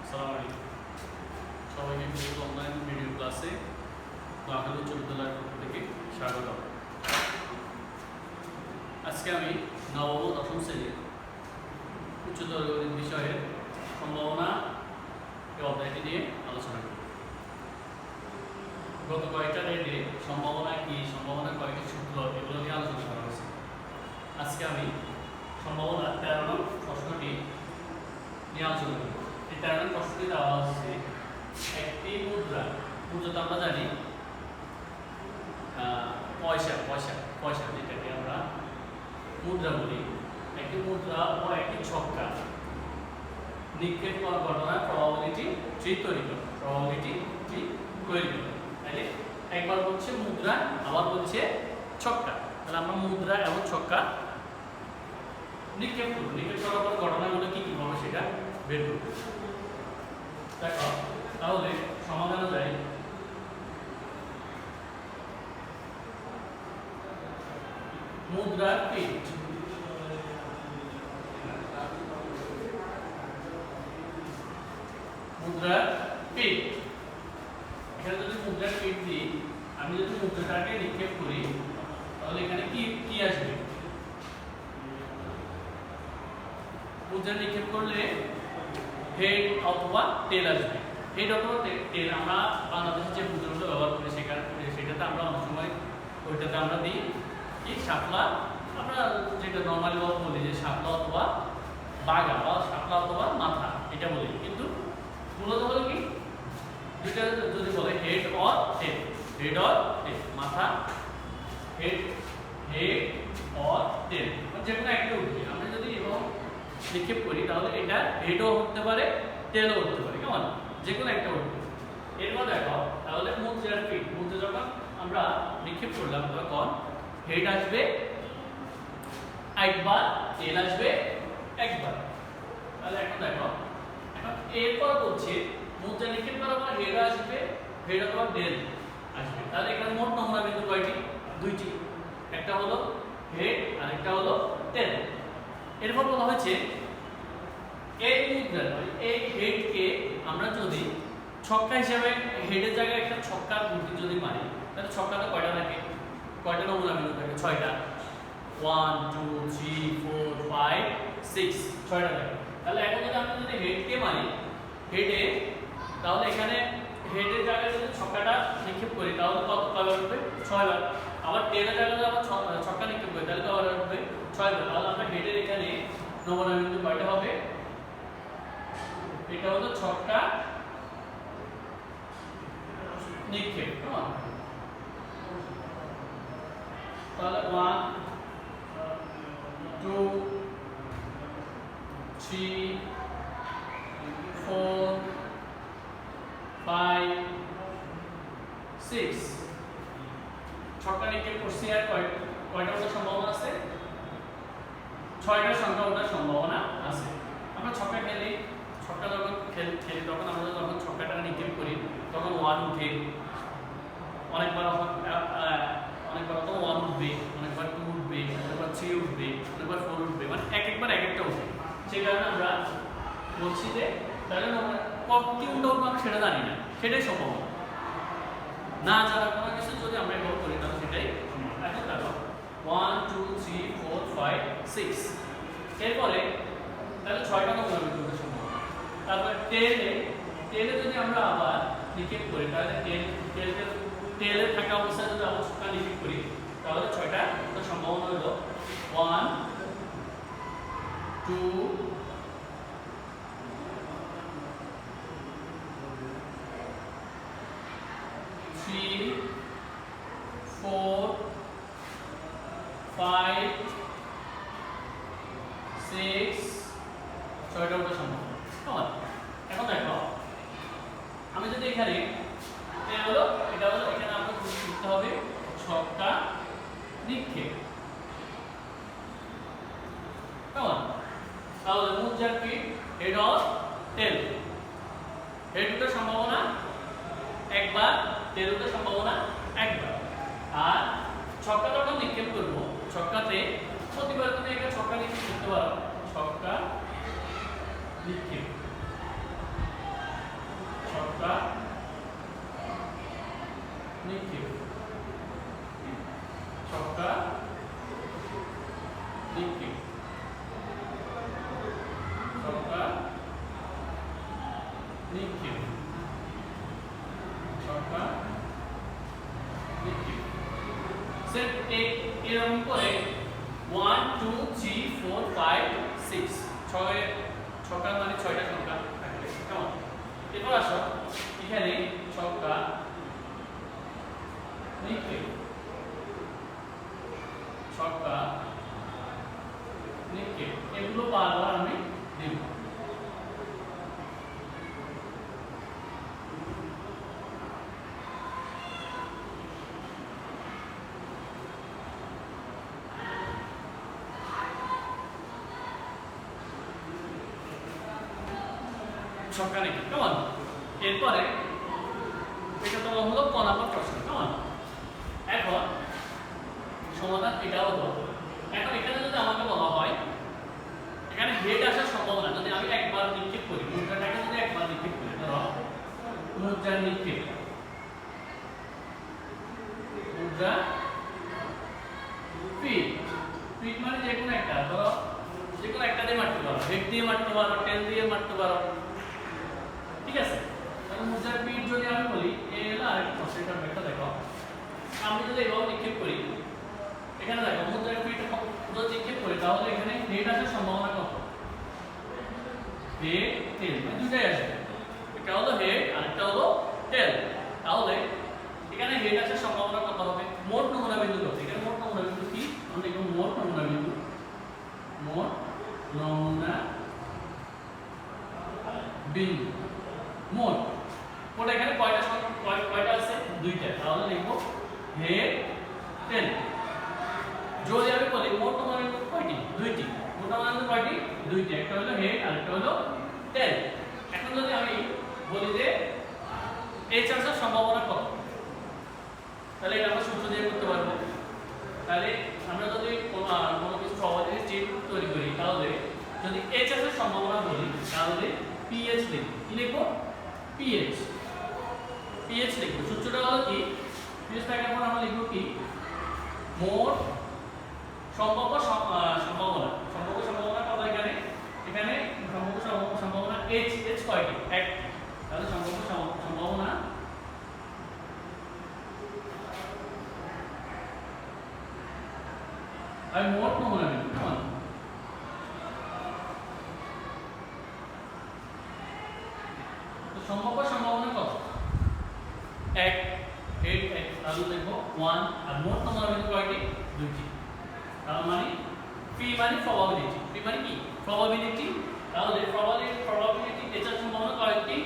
আসসালামু আলাইকুম। সবাইকে কিন্তু অনলাইন ভিডিও ক্লাসে নোয়াখালী উচ্চ বিদ্যালয়ের পক্ষ থেকে স্বাগত। আজকে আমি নবম ও দশম শ্রেণীর উচ্চতর গণিত বিষয়ের সম্ভাবনা এই অধ্যায়টি নিয়ে আলোচনা করি। গত কয়েকটা ডেটে সম্ভাবনা কি, সম্ভাবনার কয়েকটি সূত্র এগুলো নিয়ে আলোচনা করা হয়েছে। আজকে আমি সম্ভাবনার 13 নং প্রশ্নটি নিয়ে আলোচনা করি। এই 13 নং প্রশ্নটি দেওয়া হচ্ছে একটি মুদ্রা তো আমরা জানি পয়সা পয়সা পয়সা যেটাকে আমরা মুদ্রা বলি। একটি মুদ্রা ও একটি ছক্কা নিক্ষেপ করার ঘটনার প্রবাবিলিটি 3 তৈরি করে, প্রবাবিলিটি 3 তৈরি করে। তাহলে একবার হচ্ছে মুদ্রা, আবার হচ্ছে ছক্কা। তাহলে আমরা মুদ্রা এবং ছক্কা নিক্ষেপ করব। নিক্ষেপ করার পর ঘটনাগুলো কি কি হবে সেটা বের করব। দেখো তাহলে সমাধান যায় মুদ্রার পিঠ, মুদ্রার পিঠ। এখানে যদি মুদ্রার পিঠ দিই, আমি যদি মুদ্রাটাকে নিক্ষেপ করি তাহলে এখানে কি কি আসবে? মুদ্রা নিক্ষেপ করলে হেড অথবা টেল আসবে। হেড অথবা টেল আমরা বাংলাদেশে যে মুদ্রাগুলো ব্যবহার করি সেটাতে আমরা অনেক সময় ওইটাতে আমরা দিই কি শাপলা, আমরা যেটা নর্মালি বলি যে শাপলা অথবা বাগা বা শাপলা অথবা মাথা এটা বলি, কিন্তু মূলত হলো কি দুইটা যদি বলে head or tail, head or tail, মাথা হেড, হেড অর টেল, যে কোনো একটা উঠবে। আমরা যদি এবং নিক্ষেপ করি তাহলে এটা হেডও হতে পারে টেলও হতে পারে, কেমন যে কোনো একটা উঠবে। এরপর দেখো তাহলে মুদ্রার পিঠ, মুদ্রা যখন আমরা নিক্ষেপ করলাম তখন হেড আসবে একবার, টেল আসবে একবার। তাহলে এখন দেখো, এখন এরপর বলছে মুদ্রা নিক্ষেপ করার পর হেড আসবে, হেড অথবা টেল আসবে। তাহলে এখানে মোট নমুনা বিন্দু কয়টি? দুইটি, একটা হলো হেড আর একটা হলো টেল। এরপর বলা হয়েছে এই মুদ্রা, এই হেডকে আমরা যদি ছক্কা হিসেবে হেডের জায়গায় একটা ছক্কার গুটি যদি মারি তাহলে ছক্কাটা কয়টা থাকে? কয়টা নমুনা বিন্দু থাকে? 6টা। 1 2 3 4 5 6, 6টা থাকে। তাহলে এখন যদি আমরা যদি হেডকে মারি হেডে, তাহলে এখানে হেডের জায়গায় যদি ছক্কাটা নিক্ষেপ করি তাহলে কয়বার উঠবে? 6 বার। আবার টেলের জায়গায় যদি আমরা ছক্কা নিক্ষেপ করি তাহলে কয়বার উঠবে? 6 বার। তাহলে আমরা হেডের এখানে নমুনা বিন্দু কয়টা হবে? এটা হলো ছক্কা নিক্ষেপ। তাহলে 1 2 3 4 5 6 ছক্কা নিক্ষেপ করছি। আর কয়টা ওঠার সম্ভাবনা আছে? 6টা সংখ্যা ওঠার সম্ভাবনা আছে। আমরা ছক্কা খেলি, ছক্কা যখন খেলি তখন আমরা যখন ছক্কাটা নিক্ষেপ করি তখন 1 উঠে, অনেকবার তো 1 উঠবে, অনেকবার 2 উঠবে, অনেকবার 3 উঠবে, অনেকবার 4 উঠবে, মানে একবার এক একটা উঠবে। সেই কারণে আমরা বলছি যে তাহলে আমরা কতটি উঠবো আমরা সেটা জানি না, সেটাই সম্ভাবনা না জানা কোনো কিছু যদি আমরা এভাবে করি তাহলে সেটাই সম্ভাবনা। এখন দেখো 1 2 3 4 5 6, এরপরে তাহলে 6টা নমুনা বিন্দু সম্ভাবনা। তারপরে টেলে যদি আমরা আবার নিক্ষেপ করি তাহলে টেলে থাকা অবস্থায় যদি আমরা ছক্কা নিক্ষেপ করি তাহলে 6টা সম্ভাবনা হলো 1 2 3 4 5 6, 6টা ওটা সম্ভব। এখন দেখো আমি যদি এখানে এটা হলো এখানে আমরা লিখতে হবে ছক্কা নিক্ষেপ, কেমন? তাহলে মুদ্রার পিঠ, হেড অর টেল, হেড ওঠার সম্ভাবনা একবার, টেল ওঠার সম্ভাবনা একবার। আর ছক্কা যখন নিক্ষেপ করবো ছক্কাতে প্রতিবার তুমি একটা ছক্কা নিক্ষেপ করতে পারো, ছক্কা নিক্ষেপ। নিক্ষেপ ছক্কা নিক্ষেপ সেট এরকম করে 1 2 3 4 5 6 ছয় ছক্কা মানে 6টা সংখ্যা থাকবে কেমন এরপর আসো এখানে ছক্কা নিক্ষেপ ছক্কা নিক্ষেপ এগুলো বারবার আমি দেব ছক্কা নিক্ষেপ কেমন এরপরে এটা তো হলো ক নাম্বার প্রশ্ন কেমন এখন সমাধান এটা হলো এখন এখানে যদি আমাকে বলা হয় এখানে হেড আসার সম্ভাবনা যদি আমি একবার নিক্ষেপ করি মুদ্রাটাকে যদি একবার নিক্ষেপ করি ধরো মুদ্রা নিক্ষেপ মুদ্রা ফিট ফিট মানে যে কোনো একটা ধরো যে কোনো একটা দিয়ে মারতে পারো হেড দিয়ে মারতে পারো টেল দিয়ে মারতে পারো ঠিক আছে তাহলে মুদ্রার ফিট যদি আমি বলি এই হলো আরেকটা প্রসেসটা একটা দেখো আমি যদি এভাবে নিক্ষেপ করি এখানে দেখো মুদ্রার ফিট যদি নিক্ষেপ করি তাহলে এখানে হেড আসার সম্ভাবনা কত হেড টেল মানে দুটাই আসবে একটা হলো হেড আর একটা হলো টেল তাহলে এখানে হেড আসার সম্ভাবনা কত হবে মোট নমুনা বিন্দু কত এখানে মোট নমুনা বিন্দু কি আমরা লিখব মোট নমুনা বিন্দু মোট নমুনা বিন্দু মোট মোট এখানে কয়টা আছে দুইটা তাহলে লিখব হেড টেল যদি আমি বলি মোট নমুনা বিন্দু কয়টি দুইটি মোট নমুনা বিন্দু কয়টি দুইটি একটা হলো হেড আর একটা হলো টেল এখন যদি আমি বলি যে এইচ আসার সম্ভাবনা কত তাহলে এটা আমরা সূত্র দিয়ে করতে পারবো তাহলে আমরা যদি কোনো কিছু প্রবাবিলিটি স্টেট তৈরি করি তাহলে যদি এইচ আসার সম্ভাবনা বলি তাহলে পিএইচ লিখব কি লিখব পিএইচ লিখব সূত্রটা হলো কি পিএইচ থাকার পর আমরা লিখব কি মোট সম্ভাব্য সম্ভাবনা কত এখানে এখানে সম্ভাবনা এইচ কয়টি এক তাহলে সম্ভাবনা আর মোট নমুনা বিন্দু কেমন তো সম্ভাবনা কত এক হেড এক তাহলে দেখো 1 আর মোট নমুনা বিন্দু কয়টি দুইটি তার মানে পি মানে প্রবাবিলিটি পি মানে কি প্রবাবিলিটি তাহলে প্রবাবিলিটি এটার সম্ভাবনা কয়টি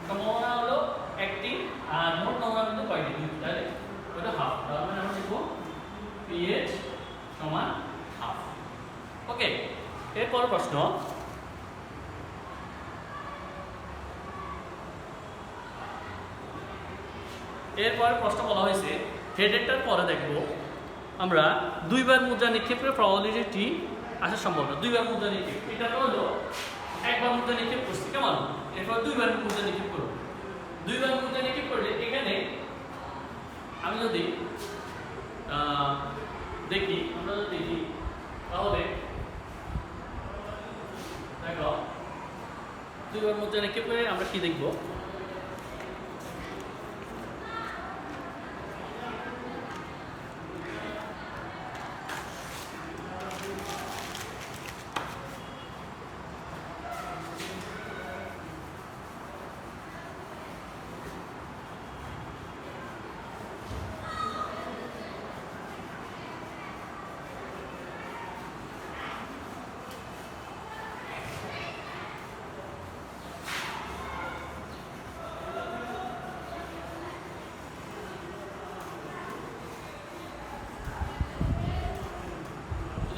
সম্ভাবনা হলো একটি আর মোট নমুনা বিন্দু কয়টি দুইটি তাহলে ওটা হাফ তার মানে আমরা লিখব পিএইচ সমান হাফ ওকে এরপর প্রশ্ন বলা হয়েছে হেডেরটার পরে দেখব আমরা দুইবার মুদ্রা নিক্ষেপের প্রবাবিলিটি আসার সম্ভাবনা দুইবার মুদ্রা নিক্ষেপ এটা তো হলো একবার মুদ্রা নিক্ষেপ করছি কেমন এরপর দুইবার মুদ্রা নিক্ষেপ করব দুইবার মুদ্রা নিক্ষেপ করলে এখানে আমি যদি আমরা যদি দেখি তাহলে দেখো দুইবার মুদ্রা নিক্ষেপ করে আমরা কি দেখব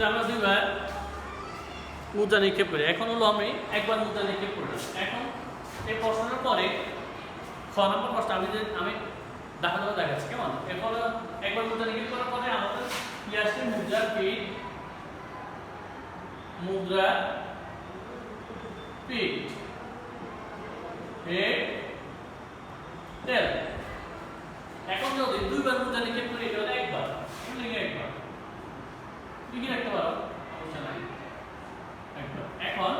আমরা দুইবার মুদ্রা নিক্ষেপ করি এখন হলো আমি একবার মুদ্রা নিক্ষেপ করলাম এখন এই প্রশ্নের পরে খ নম্বর প্রশ্ন আমি দেখাচ্ছি কেমন এরপর একবার মুদ্রা নিক্ষেপ করার পরে আমাদের কি আসছে মুদ্রার পিঠ হেড টেল এখন যদি দুইবার মুদ্রা নিক্ষেপ করি এটা হলো একবার লিখে রাখতে পারো সমস্যা নাই একবার এখন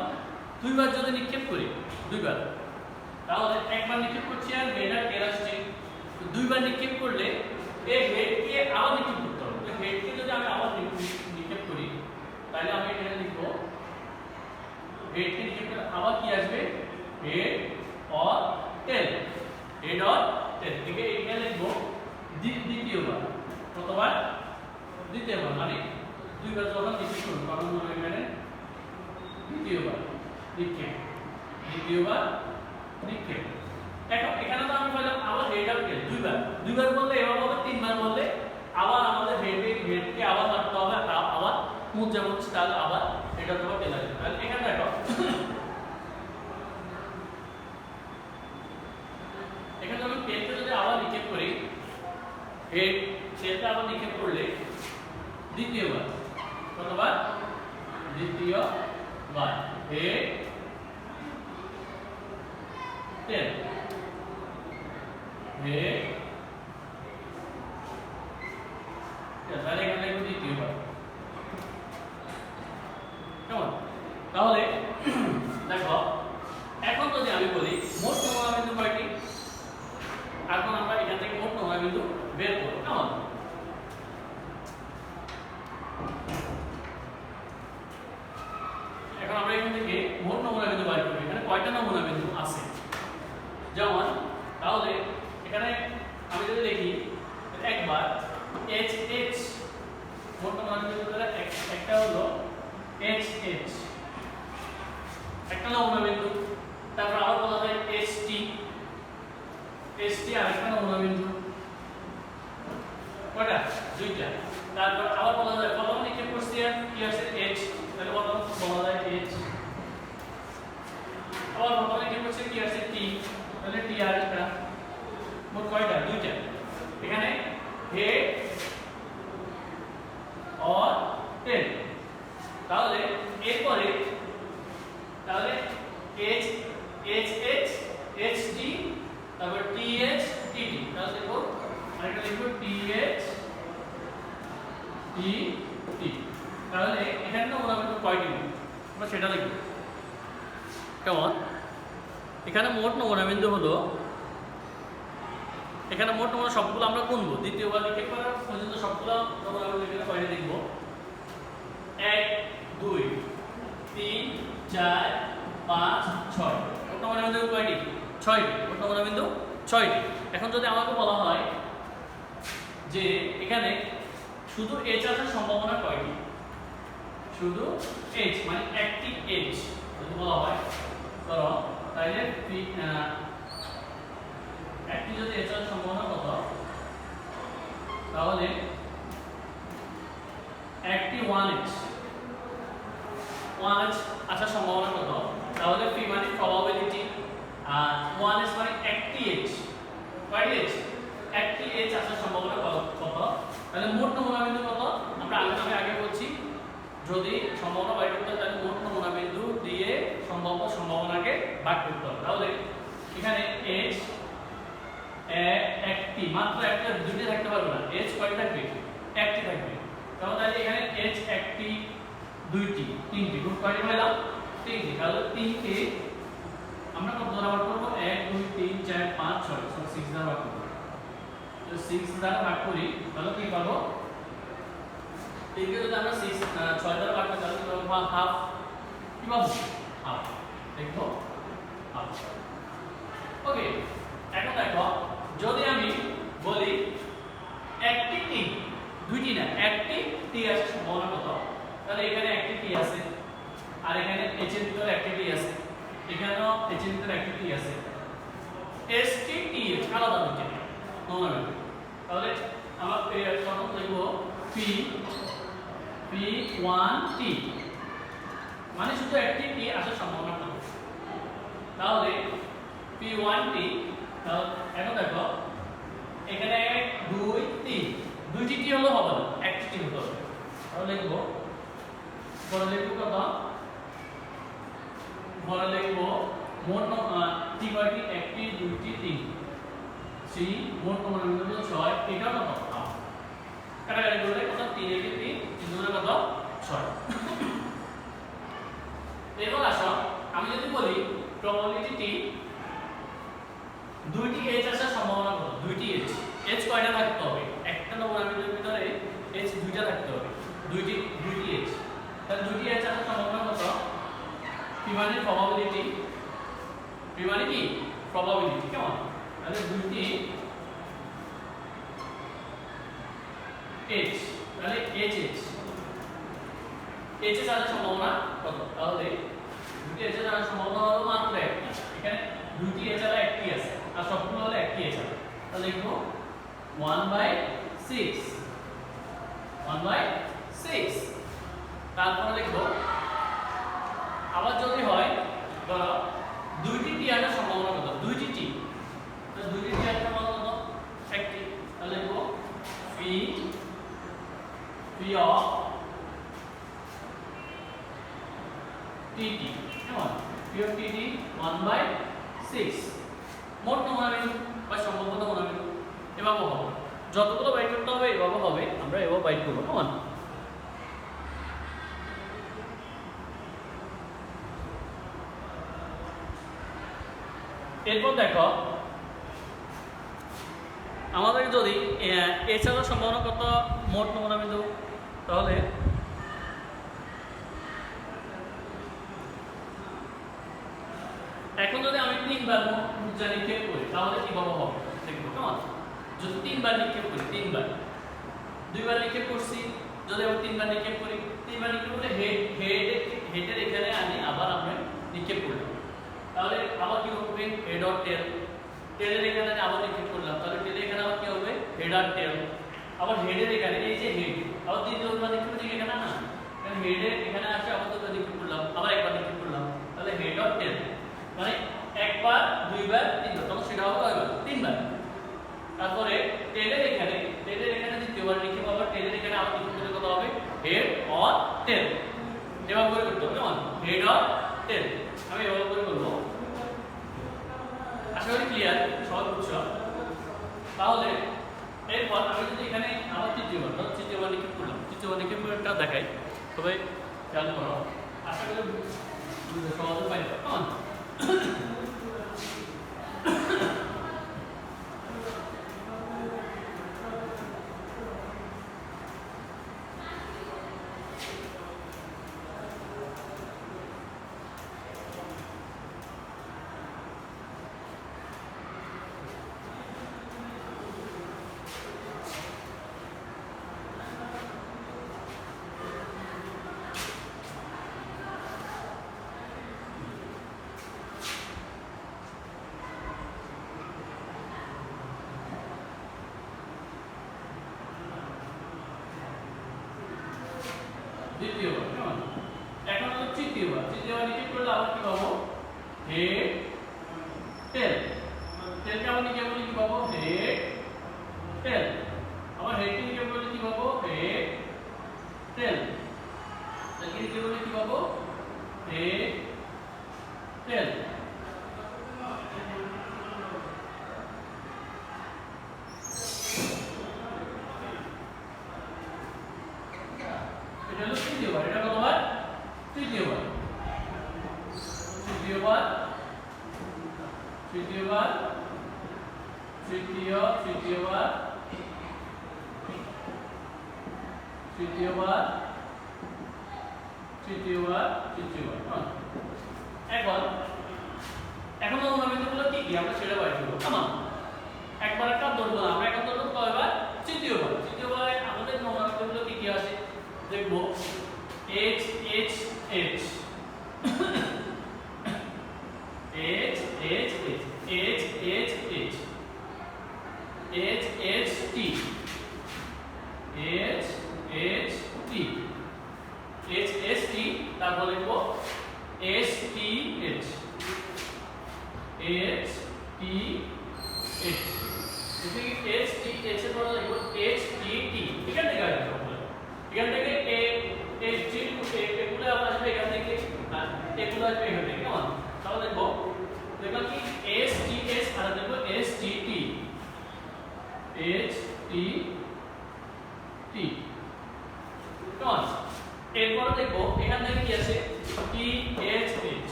দুইবার যদি নিক্ষেপ করি দুইবার তাহলে একবার নিক্ষেপ করছি আর হেড আর টেল আসছে, তো দুইবার নিক্ষেপ করলে এই হেডকে আবার নিক্ষেপ করতে হবে। তো হেডকে যদি আমি আবার নিক্ষেপ করি তাহলে আমি এখানে লিখবো হেডকে নিক্ষেপ করে আবার কি আসবে, head or tail, head or tail. একে এখানে লিখবো দ্বিতীয়বার, কতবার, দ্বিতীয়বার, মানে দুইবার যখন নিক্ষেপ করবো তখন এখানে দ্বিতীয়বার নিক্ষেপ, দ্বিতীয়বার নিক্ষেপ। এখন এখানে তো আমি পাইলাম আবার হেড আর টেল দুইবার, দুইবার বললে এবার বলতে তিনবার বললে আবার আমাদের হেডকে আবার মারতে হবে, আবার মুখ যেমন তাহলে আবার এটা তোমার টেল আসবে। তাহলে এখানে দেখো এখানে আমি টেলকে যদি আবার নিক্ষেপ করি, হেড টেলকে আবার নিক্ষেপ করলে দ্বিতীয়বার, কতবার, দ্বিতীয়বার, হেড টেল, হেড তাহলে এখানে লিখব দ্বিতীয়বার। কেমন? তাহলে দেখো এখন যদি আমি বলি মোট নমুনা বিন্দু কয়টি, এখন আমরা এখান থেকে মোট নমুনা বিন্দু বের করব। কেমন? এখন আমরা এখান থেকে মোট নমুনা বিন্দু বের করব। এখানে কয়টা নমুনা বিন্দু আছে যেমন, তাহলে এখানে আমি যদি দেখি একবার এইচ এইচ মোট নমুনা বিন্দু একটা হলো এইচ এইচ একটা নমুনা বিন্দু, তারপর আবার বলা যায় এইচ টি, এইচ টি আরেকটা নমুনা বিন্দু, কয়টা, দুইটা। তারপর আবার বলা যায় প্রথম নিক্ষেপ করছি আর কি আছে এইচ, তাহলে প্রথম বলা যায় এইচ, আবার প্রথম নিক্ষেপ করছি কি আছে টি, তাহলে টি আরেকটা। মোট কয়টা, দুইটা। এখানে হেড অর টেল। তাহলে এরপরে তাহলে H H H H T, তারপর টি এইচ টি টি, তাহলে দেখো আরেকটা লিখবো টি এইচ টি টি। তাহলে এখানে তো ওরা কয়টি আমরা সেটা লিখব। কেমন? এখানে মোট নমুনা বিন্দু হলো, এখানে মোট নমুনা সবগুলো আমরা গুনবো, দ্বিতীয়বার নিক্ষেপ করার পর্যন্ত সবগুলো নমুনা বিন্দু এখানে কয়টা লিখবো, 1 2 3 4 5 6। মোট নমুনা বিন্দু কয়টি, 6টি। মোট নমুনা বিন্দু 6টি। এখন যদি আমাকে বলা হয় যে এখানে শুধু এইচ আসার সম্ভাবনা কয়টি, শুধু এইচ মানে একটি এইচ যদি বলা হয় ধরো, তাহলে একটি যদি এইচ আসার সম্ভাবনা কত, তাহলে একটি 1h আসার সম্ভাবনা কত, তাহলে p মানে প্রবাবিলিটি আর 1h মানে একটি h, কয়টি h, একটি h আসার সম্ভাবনা কত। তাহলে মোট নমুনা বিন্দু কত, আমরা আগে বলছি যদি সম্ভাবনা বাইর করতে হয় তাহলে মোট নমুনা বিন্দু দিয়ে সম্ভাবনাকে ভাগ করতে হবে। তাহলে এখানে h একটি, মাত্র একটা, দুইটা থাকতে পারবে না, h কয়টি থাকবে, একটি থাকবে। তাহলে এখানে h একটি, দুইটি, তিনটি, মোট কয়টি পেলাম, তিনটি। তাহলে তিনকে আমরা কত দ্বারা ভাগ করব, 1 2 3 4 5 6, সো 6 দ্বারা ভাগ করব। তো 6 দ্বারা ভাগ করি তাহলে কি পাবো, তিনকে যদি আমরা 6 দ্বারা ভাগ করি তাহলে কি পাবো, হাফ। কি পাবো, হাফ। দেখো হাফ। ওকে, এখন দেখো যদি আমি বলি একটি টি, দুইটি না, একটি টি আসার সম্ভাবনা কত, তাহলে এখানে একটি টি আছে আর এখানে এইচ এর ভিতরে একটি টি আছে, এখানেও এইচ এর ভিতরে একটি টি আছে, এস টি টি এইচ আলাদা দুইটা নমুনা বিন্দু। তাহলে আমরা প্রথম লিখব পি পি 1 টি, মানে শুধু একটি টি আসার সম্ভাবনা কত। তাহলে পি 1 টি, তাহলে এখন দেখো এখানে 1 2 3, দুইটি টি হলো হবে না, একটি টি হতে হবে। তাহলে লিখব, পরে লিখব কত, পরে লিখব মোট টি কয়টি, একটি, দুইটি, তিনটি, সি মোট নমুনা বিন্দু হলো 6, এটা কত, কাটাকাটি করলে কত, 3 একে 3, 3 দুগুণে কত, 6। এবার আসো আমি যদি বলি প্রবাবিলিটি টি, দুইটি এইচ আসার সম্ভাবনা কত? দুইটি এইচ। এইচ কয়টা থাকতে হবে? একটা নমুনা বিন্দুর ভিতরে এইচ দুইটা থাকতে হবে। দুইটি এইচ। তাহলে দুইটি এইচ আসার সম্ভাবনা কত? পি মানে প্রবাবিলিটি। পি মানে কি? প্রবাবিলিটি। কেমন? তাহলে দুইটি এইচ, তাহলে এইচ এইচ এইচ এর আসার সম্ভাবনা কত? তাহলে দুইটি এইচ এর আসার সম্ভাবনা হলো মাত্র একটি। এখানে দুইটি এইচ আর একটি আছে, আর সবগুলো হলো একটি এইচ আছে। তাহলে লিখবো 1/6। 1/6। তারপরে লিখবো আবার যদি হয় ধরো দুইটি টি আসার সম্ভাবনা কত? দুইটি টি। তাহলে দুইটি টি আসার সম্ভাবনা কত? একটি। তাহলে লিখবো পি অফ টিটি। কেমন? P of TT 1/6। মোট নমুনা বিন্দু বা সম্ভাব্য নমুনা বিন্দু এভাবে হবে। যতগুলো বাইট করতে হবে এভাবে হবে, আমরা এভাবে বাইট করবো। কেমন? এরপর দেখো আমাদের যদি এছাড়া সম্ভাবনা কত মোট নমুনা বিন্দু, তাহলে এখন যদি আমি 3 বার মুদ্রা নিক্ষেপ করি তাহলে কিভাবে হবে দেখবো। কেমন? যদি 3 বার নিক্ষেপ করি, 3 বার, 2 বার নিক্ষেপ করছি, যদি আমি 3 বার নিক্ষেপ করি, 3 বার নিক্ষেপ করলে হেডের এখানে আনি আবার আমরা নিক্ষেপ করলাম, তাহলে আবার কি হবে? হেড অর টেল। টেলের এখানে আবার নিক্ষেপ করলাম, তাহলে টেলের এখানে আবার কি হবে? হেড আর টেল। আবার হেডের এখানে এই যে হেড, আবার 3 বার নিক্ষেপ করছি এখানে না, কারণ হেডের এখানে আসে আবার 2 বার নিক্ষেপ করলাম, আবার একবার নিক্ষেপ করলাম, তাহলে হেড অর টেল। মানে একবার, 2 বার, 3 বার, তখন সেটা হবে কয়বার? 3 বার। তারপরে টেলের এখানে দ্বিতীয়বার নিক্ষেপ, আবার টেলের এখানে আবার নিক্ষেপ করলে কত হবে? হেড অর টেল। এভাবে করে করতে হবে। কেমন? হেড অর টেল। আমি এভাবে করে করবো। আশা করি ক্লিয়ার, সহজ বুঝছো। তাহলে এরপর আমি যদি এখানে আবার তৃতীয়বার নিক্ষেপ করলাম, তৃতীয়বার নিক্ষেপ করে একটা দেখাই, সবাই খেয়াল করো। আশা করি সহজে পাই। কেমন? দ্বিতীয়বার। কেমন? এখন হলো তৃতীয়বার নিক্ষেপ করলে আবার কি পাবো? হেড টেল। টেলকে আবার নিক্ষেপ করলে কি পাবো? হেড টেল। আবার হেডকে নিক্ষেপ করলে কি পাবো? হেড টেল। টেলকে নিক্ষেপ করলে কি পাবো? হেড টেল। এটা হলো তৃতীয়বার। এটা কতবার? তৃতীয়বার। তৃতীয়বার, তৃতীয়বার, তৃতীয়বার, তৃতীয়বার, তৃতীয়বার। এখন নমুনা বিন্দুগুলো কি কি আমরা সেটা বাইর করব। কেমন? একবার একটা ধরবো না, আমরা এখন ধরবো কয়বার? তৃতীয়বার। তৃতীয়বারে আমাদের নমুনা বিন্দুগুলো কি কি আসে দেখবো। H H H H H H H H H H T H H T H H T তারপর লিখবো S T H H T H এদিকে H T H এর পরে লিখবো H T T। এখান থেকে আসবে, এখান থেকে H T এগুলো আসবে এখান থেকে, আর এগুলো আসবে এখান থেকে। কেমন? তাহলে দেখবো কি S T S আর দেখবো S T T H T T। কেমন? এরপর দেখবো এখান থেকে কি আছে? T H H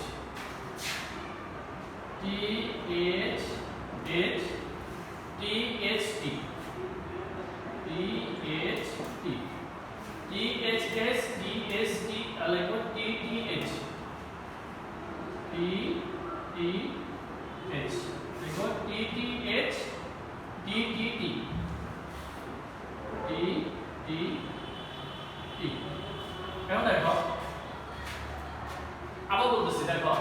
T H H T H T T H T T H S T S T লিখব টি T H T T H লিখব টি টি এইচ টি টি টি টি টি টি এখন দেখো আবার বলতেছি দেখো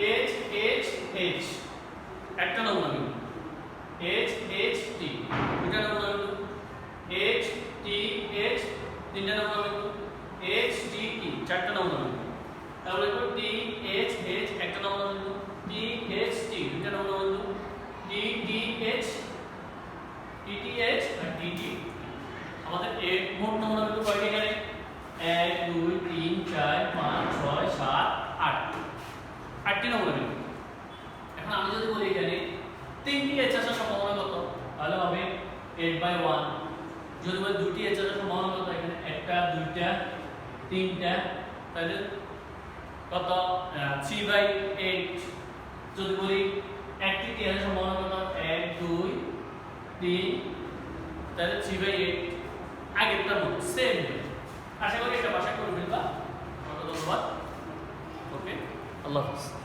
এইচ এইচ এইচ একটা নমুনা বিন্দু এইচ এইচ টি দুটা নমুনা বিন্দু এইচ টি এইচ তিনটা নমুনা বিন্দু এইচ টি টি চারটা নমুনা বিন্দু তাহলে লিখব টি এইচ এইচ একটা নমুনা বিন্দু টি এইচ টি দুটা নমুনা বিন্দু টি T H T T H R টি টি আমাদের মোট নমুনা বিন্দু কয়টি এখানে 1 2 3 4 5 6 7 8 8টি নমুনা বিন্দু এখন আমি যদি বলি এখানে 3টি এইচ আসার সম্ভাবনা কত তাহলে হবে 8/1 যদি বলি 2টি এইচ আসার সম্ভাবনা কত এখানে একটা দুইটা তিনটা তাহলে কত 3/8 যদি বলি একটি টি আসার সম্ভাবনা কত 1 2 3 তাহলে 3/8 আগেরটার মতো সেম আশা করি এটা ভাষা করে ফেলবা ধন্যবাদ ওকে আল্লাহ হাফেজ